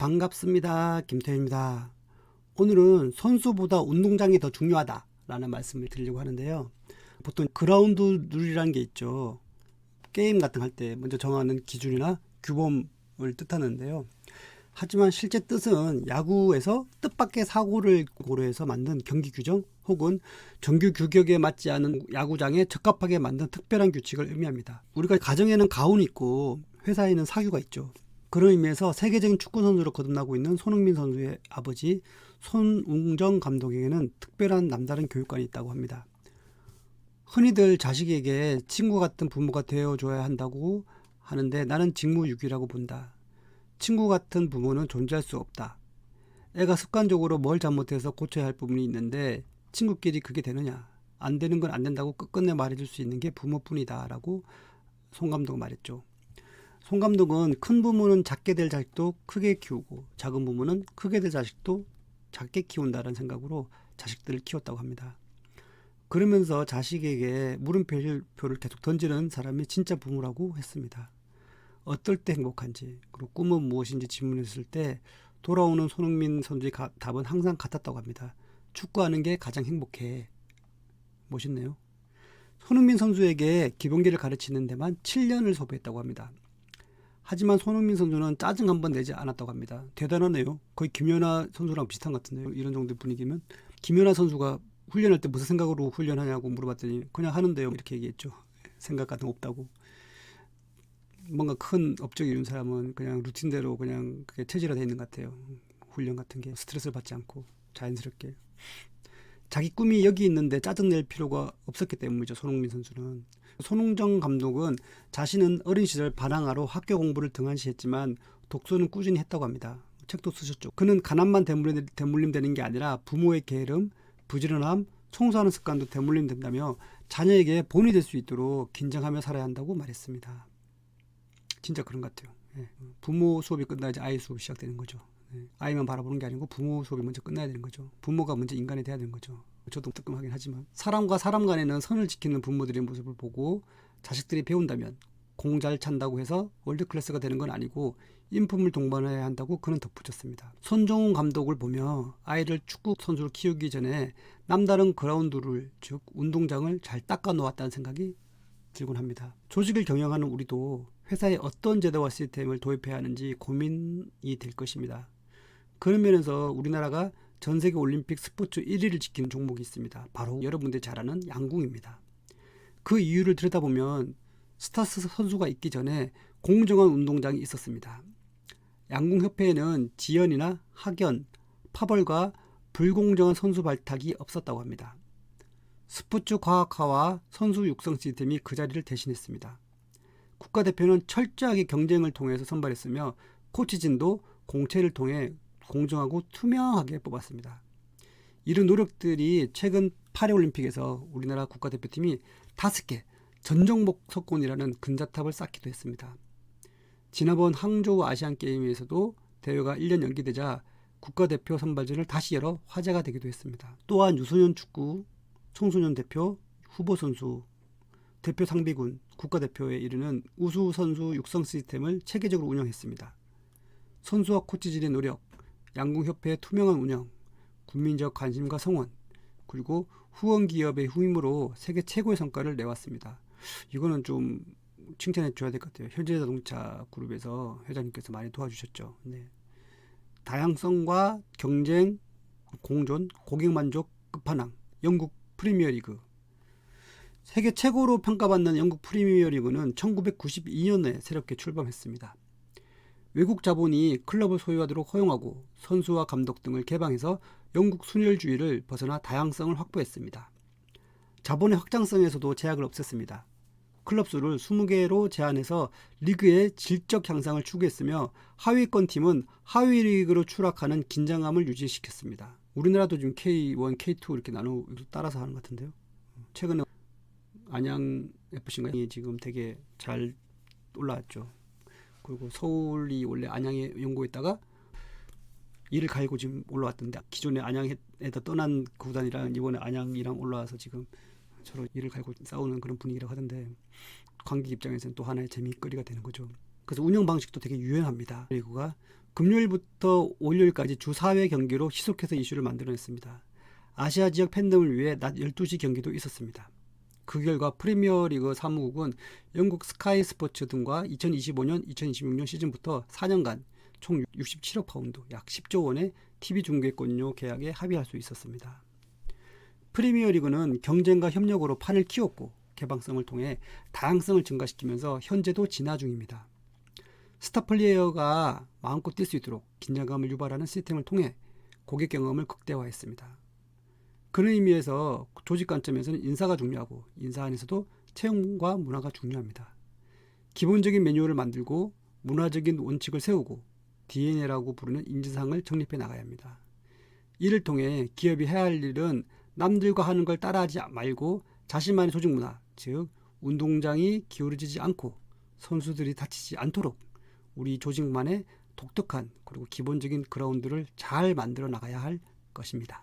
반갑습니다. 김태현입니다. 오늘은 선수보다 운동장이 더 중요하다 라는 말씀을 드리려고 하는데요. 보통 그라운드 룰이라는 게 있죠. 게임 같은 거 할 때 먼저 정하는 기준이나 규범을 뜻하는데요. 하지만 실제 뜻은 야구에서 뜻밖의 사고를 고려해서 만든 경기 규정 혹은 정규 규격에 맞지 않은 야구장에 적합하게 만든 특별한 규칙을 의미합니다. 우리가 가정에는 가훈이 있고 회사에는 사규가 있죠. 그런 의미에서 세계적인 축구 선수로 거듭나고 있는 손흥민 선수의 아버지 손웅정 감독에게는 특별한 남다른 교육관이 있다고 합니다. 흔히들 자식에게 친구 같은 부모가 되어줘야 한다고 하는데 나는 직무유기라고 본다. 친구 같은 부모는 존재할 수 없다. 애가 습관적으로 뭘 잘못해서 고쳐야 할 부분이 있는데 친구끼리 그게 되느냐. 안 되는 건 안 된다고 끝끝내 말해줄 수 있는 게 부모뿐이다 라고 손 감독은 말했죠. 손 감독은 큰 부모는 작게 될 자식도 크게 키우고 작은 부모는 크게 될 자식도 작게 키운다는 생각으로 자식들을 키웠다고 합니다. 그러면서 자식에게 물음표를 계속 던지는 사람이 진짜 부모라고 했습니다. 어떨 때 행복한지 그리고 꿈은 무엇인지 질문했을 때 돌아오는 손흥민 선수의 답은 항상 같았다고 합니다. 축구하는 게 가장 행복해. 멋있네요. 손흥민 선수에게 기본기를 가르치는 데만 7년을 소비했다고 합니다. 하지만 손흥민 선수는 짜증 한 번 내지 않았다고 합니다. 대단하네요. 거의 김연아 선수랑 비슷한 것 같은데요. 이런 정도 분위기면. 김연아 선수가 훈련할 때 무슨 생각으로 훈련하냐고 물어봤더니 그냥 하는데요. 이렇게 얘기했죠. 생각 같은 거 없다고. 뭔가 큰 업적이 이룬 사람은 그냥 루틴대로 그냥 그게 체질화되어 있는 것 같아요. 훈련 같은 게 스트레스를 받지 않고 자연스럽게. 자기 꿈이 여기 있는데 짜증낼 필요가 없었기 때문이죠. 손흥민 선수는. 손흥정 감독은 자신은 어린 시절 반항아로 학교 공부를 등한시했지만 독서는 꾸준히 했다고 합니다. 책도 쓰셨죠. 그는 가난만 대물림되는 게 아니라 부모의 게으름, 부지런함, 청소하는 습관도 대물림된다며 자녀에게 본이 될 수 있도록 긴장하며 살아야 한다고 말했습니다. 진짜 그런 것 같아요. 부모 수업이 끝나야지 아이 수업이 시작되는 거죠. 아이만 바라보는 게 아니고 부모 수업이 먼저 끝나야 되는 거죠. 부모가 먼저 인간이 돼야 되는 거죠. 저도 뜨끔하긴 하지만 사람과 사람 간에는 선을 지키는 부모들의 모습을 보고 자식들이 배운다면 공 잘 찬다고 해서 월드클래스가 되는 건 아니고 인품을 동반해야 한다고 그는 덧붙였습니다. 손정훈 감독을 보며 아이를 축구 선수로 키우기 전에 남다른 그라운드를 즉 운동장을 잘 닦아 놓았다는 생각이 들곤 합니다. 조직을 경영하는 우리도 회사에 어떤 제도와 시스템을 도입해야 하는지 고민이 될 것입니다. 그런 면에서 우리나라가 전세계 올림픽 스포츠 1위를 지키는 종목이 있습니다. 바로 여러분들이 잘 아는 양궁입니다. 그 이유를 들여다보면 스타스 선수가 있기 전에 공정한 운동장이 있었습니다. 양궁협회에는 지연이나 학연, 파벌과 불공정한 선수 발탁이 없었다고 합니다. 스포츠 과학화와 선수 육성 시스템이 그 자리를 대신했습니다. 국가대표는 철저하게 경쟁을 통해서 선발했으며 코치진도 공채를 통해 공정하고 투명하게 뽑았습니다. 이런 노력들이 최근 파리올림픽에서 우리나라 국가대표팀이 5개 전종목 석권이라는 금자탑을 쌓기도 했습니다. 지난번 항저우 아시안게임에서도 대회가 1년 연기되자 국가대표 선발전을 다시 열어 화제가 되기도 했습니다. 또한 유소년 축구, 청소년 대표, 후보 선수, 대표 상비군, 국가대표에 이르는 우수 선수 육성 시스템을 체계적으로 운영했습니다. 선수와 코치진의 노력, 양궁협회의 투명한 운영, 국민적 관심과 성원, 그리고 후원 기업의 힘으로 세계 최고의 성과를 내왔습니다. 이거는 좀 칭찬해 줘야 될 것 같아요. 현대자동차 그룹에서 회장님께서 많이 도와주셨죠. 네. 다양성과 경쟁, 공존, 고객만족 끝판왕, 영국 프리미어리그. 세계 최고로 평가받는 영국 프리미어리그는 1992년에 새롭게 출범했습니다. 외국 자본이 클럽을 소유하도록 허용하고 선수와 감독 등을 개방해서 영국 순혈주의를 벗어나 다양성을 확보했습니다. 자본의 확장성에서도 제약을 없앴습니다. 클럽 수를 20개로 제한해서 리그의 질적 향상을 추구했으며 하위권 팀은 하위 리그로 추락하는 긴장감을 유지시켰습니다. 우리나라도 지금 K1, K2 이렇게 따라서 하는 것 같은데요. 최근에 안양 FC인가요? 지금 되게 잘 올라왔죠. 그리고 서울이 원래 안양에 연고했다가 이를 갈고 지금 올라왔던데 기존에 안양에다 떠난 구단이랑 이번에 안양이랑 올라와서 지금 서로 이를 갈고 싸우는 그런 분위기라고 하던데 관객 입장에서는 또 하나의 재미거리가 되는 거죠. 그래서 운영 방식도 되게 유연합니다. 리그가 금요일부터 월요일까지 주 4회 경기로 희속해서 이슈를 만들어냈습니다. 아시아 지역 팬덤을 위해 낮 12시 경기도 있었습니다. 그 결과 프리미어리그 사무국은 영국 스카이 스포츠 등과 2025년, 2026년 시즌부터 4년간 총 67억 파운드, 약 10조 원의 TV 중계권료 계약에 합의할 수 있었습니다. 프리미어리그는 경쟁과 협력으로 판을 키웠고 개방성을 통해 다양성을 증가시키면서 현재도 진화 중입니다. 스타 플레이어가 마음껏 뛸 수 있도록 긴장감을 유발하는 시스템을 통해 고객 경험을 극대화했습니다. 그런 의미에서 조직 관점에서는 인사가 중요하고 인사 안에서도 채용과 문화가 중요합니다. 기본적인 매뉴얼을 만들고 문화적인 원칙을 세우고 DNA라고 부르는 인지상을 정립해 나가야 합니다. 이를 통해 기업이 해야 할 일은 남들과 하는 걸 따라하지 말고 자신만의 조직 문화, 즉 운동장이 기울어지지 않고 선수들이 다치지 않도록 우리 조직만의 독특한 그리고 기본적인 그라운드를 잘 만들어 나가야 할 것입니다.